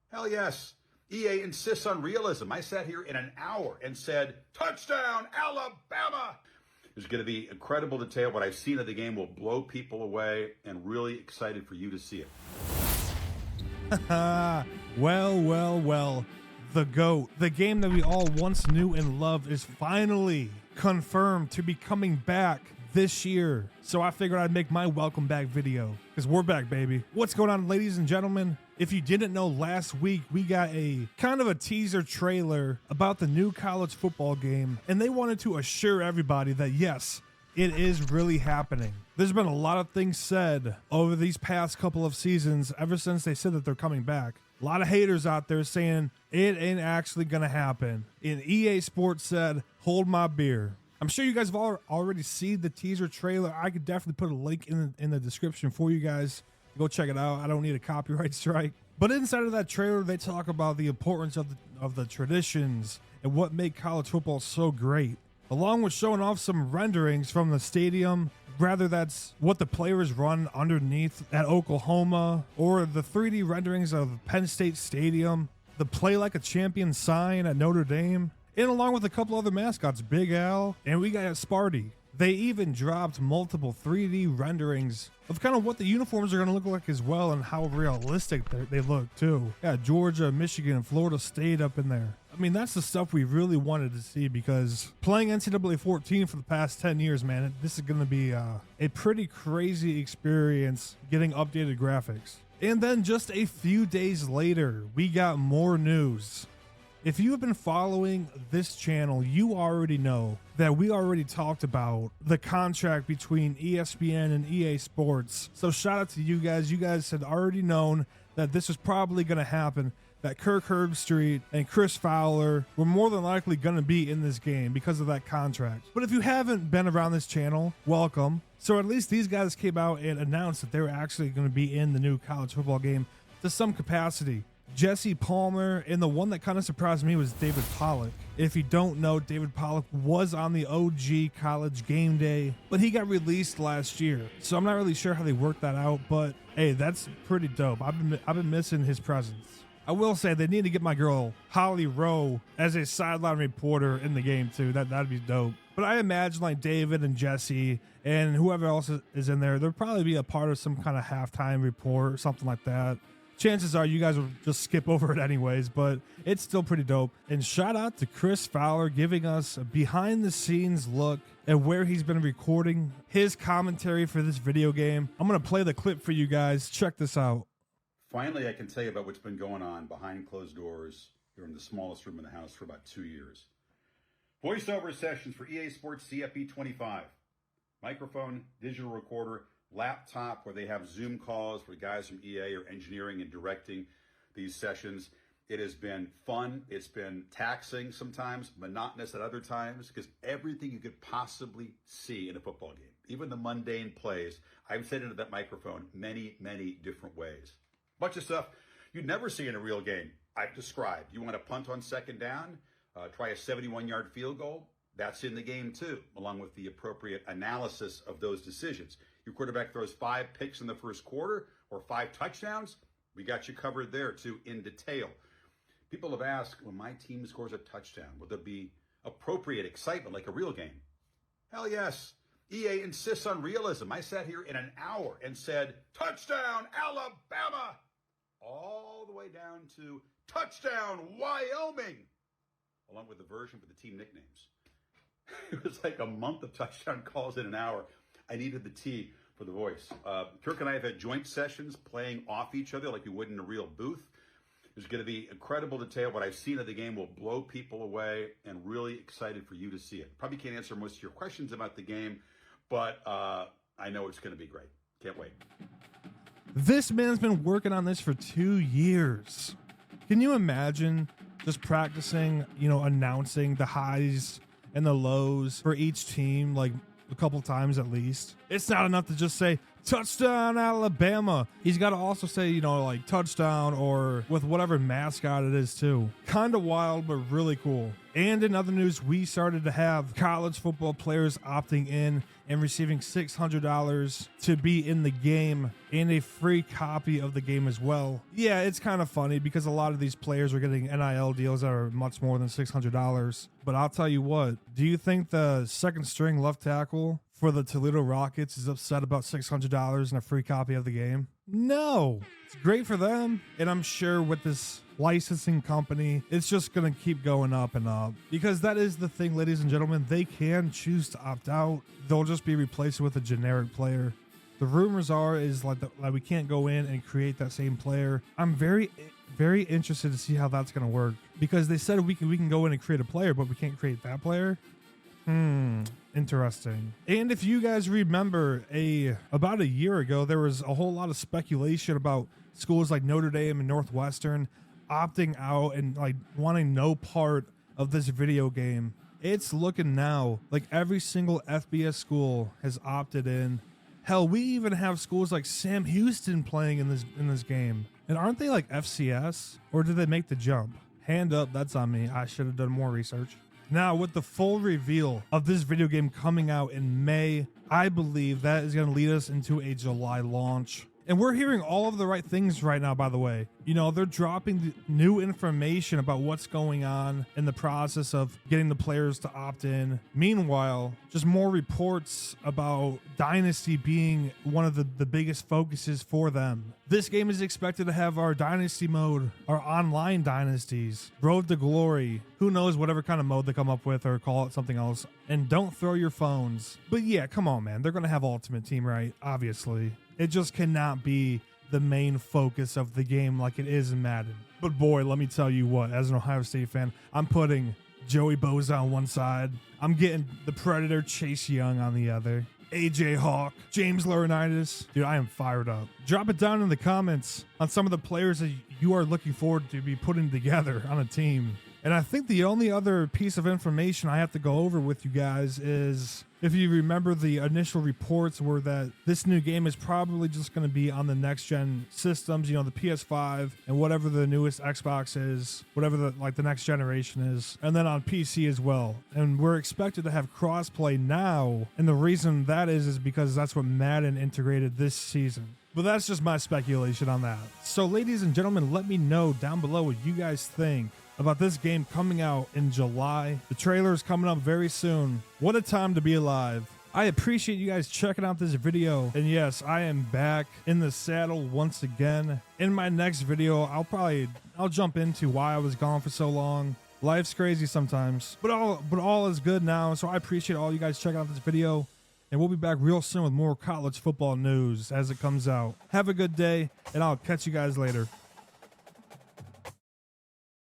Hell yes. EA insists on realism. I sat here in an hour and said, touchdown, Alabama. There's going to be incredible detail. What I've seen of the game will blow people away, and really excited for you to see it. Well. The GOAT, the game that we all once knew and loved, is finally confirmed to be coming back this year. So I figured I'd make my welcome back video, because we're back, baby. What's going on, ladies and gentlemen? If you didn't know, last week we got a kind of a teaser trailer about the new college football game, and they wanted to assure everybody that yes, it is really happening. There's been a lot of things said over these past couple of seasons ever since they said that they're coming back. A lot of haters out there saying it ain't actually going to happen. And EA Sports said, hold my beer. I'm sure you guys have already seen the teaser trailer. I could definitely put a link in the description for you guys. Go check it out. I don't need a copyright strike. But inside of that trailer, they talk about the importance of the traditions and what make college football so great, along with showing off some renderings from the stadium. Rather, that's what the players run underneath at Oklahoma, or the 3D renderings of Penn State Stadium, the Play Like a Champion sign at Notre Dame, and along with a couple other mascots, Big Al, and we got Sparty. They even dropped multiple 3D renderings of kind of what the uniforms are going to look like as well, and how realistic they look too. Yeah, Georgia, Michigan, and Florida State up in there. I mean, that's the stuff we really wanted to see, because playing NCAA 14 for the past 10 years, man, this is going to be a pretty crazy experience getting updated graphics. And then just a few days later, we got more news. If you have been following this channel, you already know that we already talked about the contract between ESPN and EA Sports. So shout out to you guys. You guys had already known that this was probably going to happen, that Kirk Herbstreit and Chris Fowler were more than likely going to be in this game because of that contract. But if you haven't been around this channel, welcome. So at least these guys came out and announced that they were actually going to be in the new college football game to some capacity. Jesse Palmer, and the one that kind of surprised me was David Pollock. If you don't know, David Pollock was on the OG College Game Day, but he got released last year. So I'm not really sure how they worked that out, but hey, that's pretty dope. I've been missing his presence. I will say they need to get my girl Holly Rowe as a sideline reporter in the game too. That'd be dope. But I imagine like David and Jesse and whoever else is in there, they'll probably be a part of some kind of halftime report or something like that. Chances are you guys will just skip over it anyways, but it's still pretty dope. And shout out to Chris Fowler giving us a behind the scenes look at where he's been recording his commentary for this video game. I'm going to play the clip for you guys. Check this out. Finally, I can tell you about what's been going on behind closed doors here in the smallest room in the house for about 2 years. Voiceover sessions for EA Sports CFP 25. Microphone, digital recorder, laptop where they have Zoom calls where guys from EA are engineering and directing these sessions. It has been fun. It's been taxing sometimes, monotonous at other times, because everything you could possibly see in a football game, even the mundane plays, I've said into that microphone many, many different ways. Bunch of stuff you'd never see in a real game. I've described. You want to punt on second down, try a 71-yard field goal. That's in the game too, along with the appropriate analysis of those decisions. Your quarterback throws 5 picks in the first quarter or 5 touchdowns, we got you covered there too in detail. People have asked, when my team scores a touchdown, will there be appropriate excitement like a real game? Hell yes. EA insists on realism. I sat here in an hour and said, touchdown, Alabama, all the way down to touchdown, Wyoming, along with the version for the team nicknames. It was like a month of touchdown calls in an hour. I needed the T for the voice. Kirk and I have had joint sessions playing off each other like we would in a real booth. There's going to be incredible detail. What I've seen of the game will blow people away, and really excited for you to see it. Probably can't answer most of your questions about the game, but I know it's going to be great. Can't wait. This man's been working on this for 2 years. Can you imagine just practicing, announcing the highs and the lows for each team, like a couple times at least? It's not enough to just say touchdown Alabama. He's got to also say, you know, like touchdown or with whatever mascot it is too. Kind of wild, but really cool. And in other news, we started to have college football players opting in and receiving $600 to be in the game and a free copy of the game as well. Yeah, it's kind of funny because a lot of these players are getting NIL deals that are much more than $600. But I'll tell you what, do you think the second string left tackle for the Toledo Rockets is upset about $600 and a free copy of the game? No, it's great for them. And I'm sure with this licensing company, it's just going to keep going up and up, because that is the thing, ladies and gentlemen. They can choose to opt out. They'll just be replaced with a generic player. The rumors are is like we can't go in and create that same player. I'm very interested to see how that's going to work, because they said we can go in and create a player, but we can't create that player. Interesting. And if you guys remember, about a year ago, there was a whole lot of speculation about schools like Notre Dame and Northwestern opting out and like wanting no part of this video game. It's looking now like every single FBS school has opted in. Hell, we even have schools like Sam Houston playing in this game. And aren't they like FCS? Or did they make the jump? Hand up, that's on me. I should have done more research. Now, with the full reveal of this video game coming out in May, I believe that is going to lead us into a July launch. And we're hearing all of the right things right now, by the way. You know, they're dropping new information about what's going on in the process of getting the players to opt in. Meanwhile, just more reports about Dynasty being one of the biggest focuses for them. This game is expected to have our Dynasty mode, our online Dynasties, Road to Glory, who knows whatever kind of mode they come up with, or call it something else. And don't throw your phones. But yeah, come on, man. They're going to have Ultimate Team, right? Obviously. It just cannot be the main focus of the game like it is in Madden. But boy, let me tell you what, as an Ohio State fan, I'm putting Joey Bosa on one side. I'm getting the Predator Chase Young on the other. AJ Hawk, James Laurinaitis. Dude, I am fired up. Drop it down in the comments on some of the players that you are looking forward to be putting together on a team. And I think the only other piece of information I have to go over with you guys is, if you remember, the initial reports were that this new game is probably just going to be on the next gen systems, you know, the PS5 and whatever the newest Xbox is, whatever the next generation is, and then on PC as well. And we're expected to have crossplay now, and the reason that is because that's what Madden integrated this season. But that's just my speculation on that. So ladies and gentlemen, let me know down below what you guys think about this game coming out in July. The trailer is coming up very soon. What a time to be alive. I appreciate you guys checking out this video. And yes, I am back in the saddle once again. In my next video, I'll jump into why I was gone for so long. Life's crazy sometimes, but all is good now. So I appreciate all you guys checking out this video. And we'll be back real soon with more college football news as it comes out. Have a good day, and I'll catch you guys later.